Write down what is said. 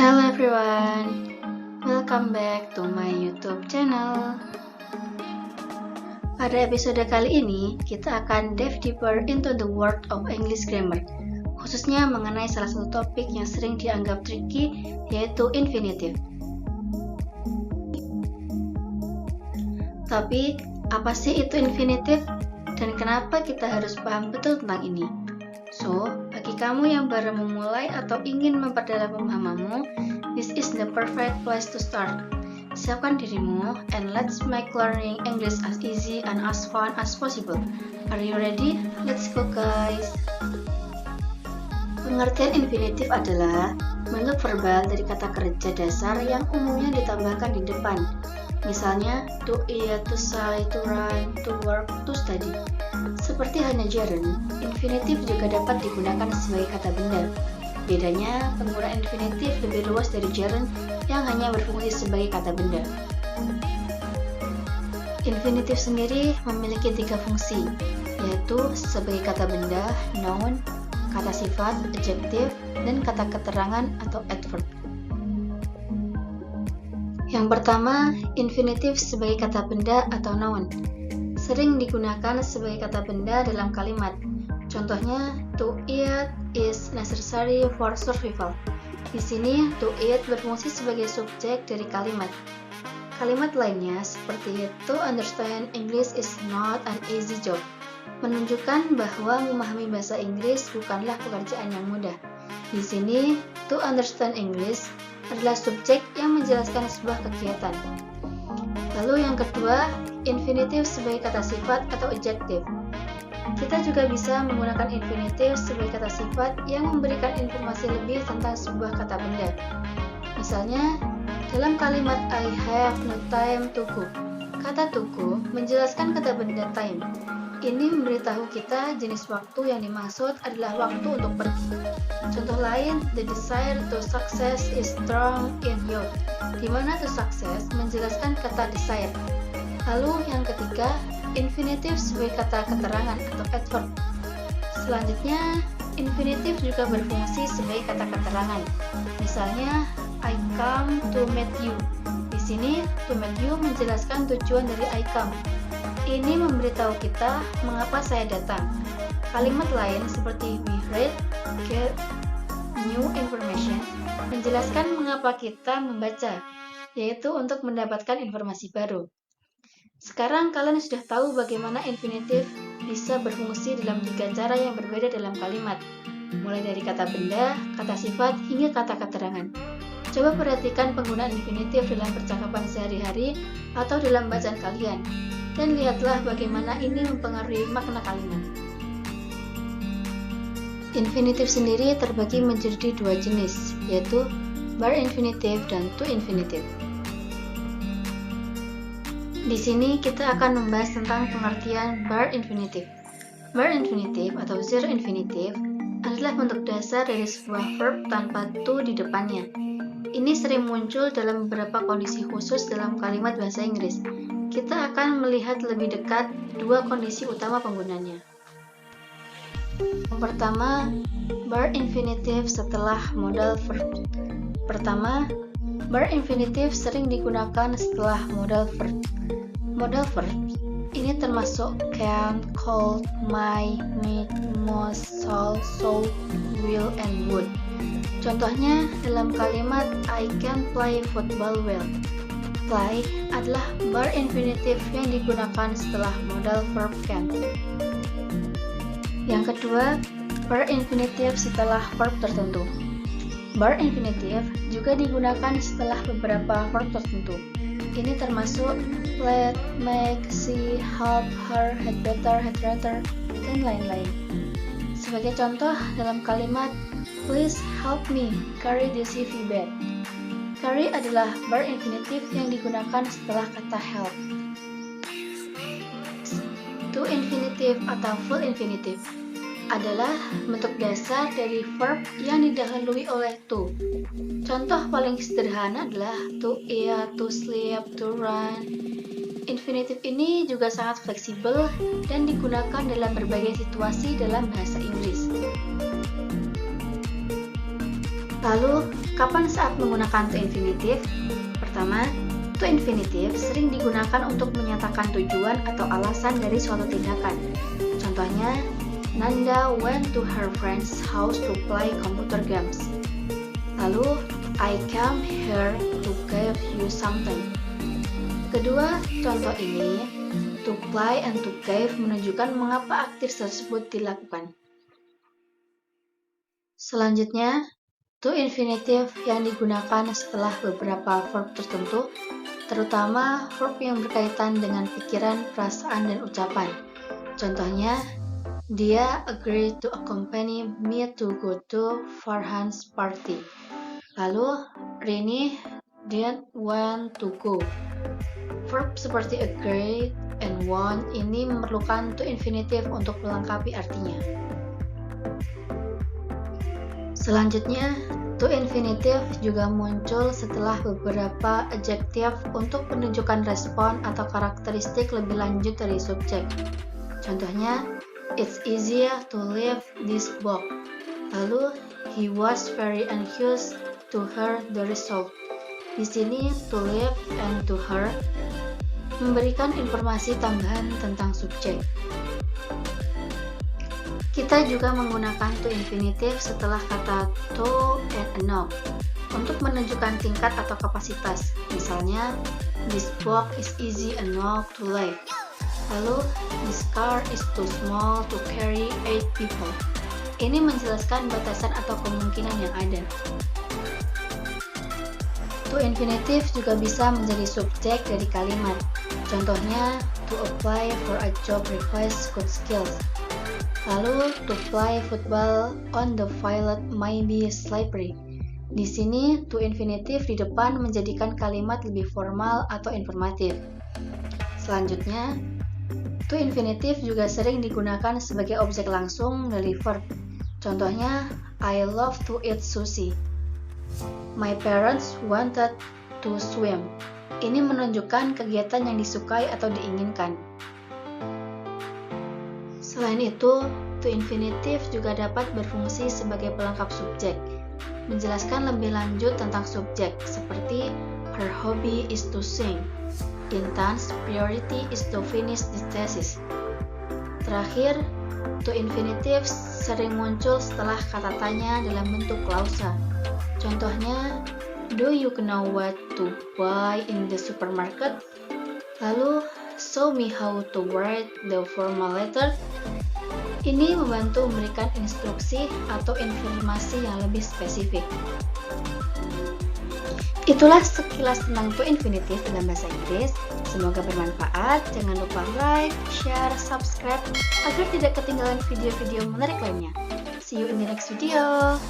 Hello everyone, welcome back to my YouTube channel. Pada episode kali ini, kita akan dive deeper into the world of English grammar, khususnya mengenai salah satu topik yang sering dianggap tricky, yaitu infinitive. Tapi, apa sih itu infinitive? Dan kenapa kita harus paham betul tentang ini? So, bagi kamu yang baru memulai atau ingin memperdalam pemahamanmu, this is the perfect place to start. Siapkan dirimu, and let's make learning English as easy and as fun as possible. Are you ready? Let's go guys! Pengertian infinitive adalah bentuk verbal dari kata kerja dasar yang umumnya ditambahkan di depan. Misalnya, to eat, to say, to run, to work, to study. Seperti halnya gerund, infinitif juga dapat digunakan sebagai kata benda. Bedanya, penggunaan infinitif lebih luas dari gerund yang hanya berfungsi sebagai kata benda. Infinitif sendiri memiliki 3 fungsi, yaitu sebagai kata benda, noun, kata sifat, adjective, dan kata keterangan atau adverb. Yang pertama, infinitif sebagai kata benda atau noun. Sering digunakan sebagai kata benda dalam kalimat. Contohnya, to eat is necessary for survival. Di sini, to eat berfungsi sebagai subjek dari kalimat. Kalimat lainnya seperti to understand English is not an easy job, menunjukkan bahwa memahami bahasa Inggris bukanlah pekerjaan yang mudah. Di sini, to understand English adalah subjek yang menjelaskan sebuah kegiatan. Lalu yang kedua, infinitif sebagai kata sifat atau adjective. Kita juga bisa menggunakan infinitif sebagai kata sifat yang memberikan informasi lebih tentang sebuah kata benda. Misalnya, dalam kalimat I have no time to go, kata to go menjelaskan kata benda time. Ini memberitahu kita jenis waktu yang dimaksud adalah waktu untuk pergi. Contoh lain, the desire to success is strong in you, di mana to success menjelaskan kata desire. Lalu yang ketiga, infinitif sebagai kata keterangan atau adverb. Selanjutnya, infinitif juga berfungsi sebagai kata keterangan. Misalnya, I come to meet you. Di sini, to meet you menjelaskan tujuan dari I come. Ini memberitahu kita mengapa saya datang. Kalimat lain seperti we read, get new information menjelaskan mengapa kita membaca, yaitu untuk mendapatkan informasi baru. Sekarang kalian sudah tahu bagaimana infinitif bisa berfungsi dalam 3 cara yang berbeda dalam kalimat, mulai dari kata benda, kata sifat, hingga kata keterangan. Coba perhatikan penggunaan infinitif dalam percakapan sehari-hari atau dalam bacaan kalian, dan lihatlah bagaimana ini mempengaruhi makna kalimat. Infinitif sendiri terbagi menjadi 2 jenis, yaitu bar infinitif dan to infinitif. Di sini kita akan membahas tentang pengertian bar infinitif. Bar infinitif atau zero infinitif adalah bentuk dasar dari sebuah verb tanpa to di depannya. Ini sering muncul dalam beberapa kondisi khusus dalam kalimat bahasa Inggris. Kita akan melihat lebih dekat 2 kondisi utama penggunanya. Yang pertama, bar infinitif setelah modal verb. Pertama, bar infinitif sering digunakan setelah modal verb. Modal verb ini termasuk can, could, might, need, must, shall, should, will, and would. Contohnya dalam kalimat I can play football well. Play adalah bar infinitif yang digunakan setelah modal verb can. Yang kedua, bar infinitif setelah verb tertentu. Bar infinitif juga digunakan setelah beberapa verb tertentu. Ini termasuk let, make, see, help, her, had better, had rather, dan lain-lain. Sebagai contoh dalam kalimat please help me carry the CV bag. Carry adalah bar infinitif yang digunakan setelah kata help. To infinitif atau full infinitif adalah bentuk dasar dari verb yang didahului oleh to. Contoh paling sederhana adalah to eat, to sleep, to run. Infinitif ini juga sangat fleksibel dan digunakan dalam berbagai situasi dalam bahasa Inggris. Lalu, kapan saat menggunakan to infinitive? Pertama, to infinitive sering digunakan untuk menyatakan tujuan atau alasan dari suatu tindakan. Contohnya, Nanda went to her friend's house to play computer games. Lalu, I came here to give you something. Kedua contoh ini, to play and to give menunjukkan mengapa aktif tersebut dilakukan. Selanjutnya, to infinitive yang digunakan setelah beberapa verb tertentu, terutama verb yang berkaitan dengan pikiran, perasaan, dan ucapan. Contohnya, dia agreed to accompany me to go to Farhan's party. Lalu, Rini didn't want to go. Verb seperti agreed and want ini memerlukan to infinitive untuk melengkapi artinya. Selanjutnya, to infinitive juga muncul setelah beberapa adjective untuk menunjukkan respon atau karakteristik lebih lanjut dari subjek. Contohnya, it's easier to leave this book. Lalu, he was very anxious to hear the result. Di sini, to leave and to hear memberikan informasi tambahan tentang subjek. Kita juga menggunakan to infinitive setelah kata to and enough untuk menunjukkan tingkat atau kapasitas. Misalnya, this book is easy enough to lift. Lalu, this car is too small to carry 8 people. Ini menjelaskan batasan atau kemungkinan yang ada. To infinitive juga bisa menjadi subjek dari kalimat. Contohnya, to apply for a job requires good skills. Lalu, to play football on the field may be slippery. Di sini, to infinitive di depan menjadikan kalimat lebih formal atau informatif. Selanjutnya, to infinitive juga sering digunakan sebagai objek langsung dari verb. Contohnya, I love to eat sushi. My parents wanted to swim. Ini menunjukkan kegiatan yang disukai atau diinginkan. Selain itu, to infinitive juga dapat berfungsi sebagai pelengkap subjek, menjelaskan lebih lanjut tentang subjek, seperti her hobby is to sing, Intan's priority is to finish this thesis. Terakhir, to infinitive sering muncul setelah kata tanya dalam bentuk klausa. Contohnya, do you know what to buy in the supermarket? Lalu, show me how to write the formal letter. Ini membantu memberikan instruksi atau informasi yang lebih spesifik. Itulah sekilas tentang to infinitive dalam bahasa Inggris. Semoga bermanfaat. Jangan lupa like, share, subscribe agar tidak ketinggalan video-video menarik lainnya. See you in the next video.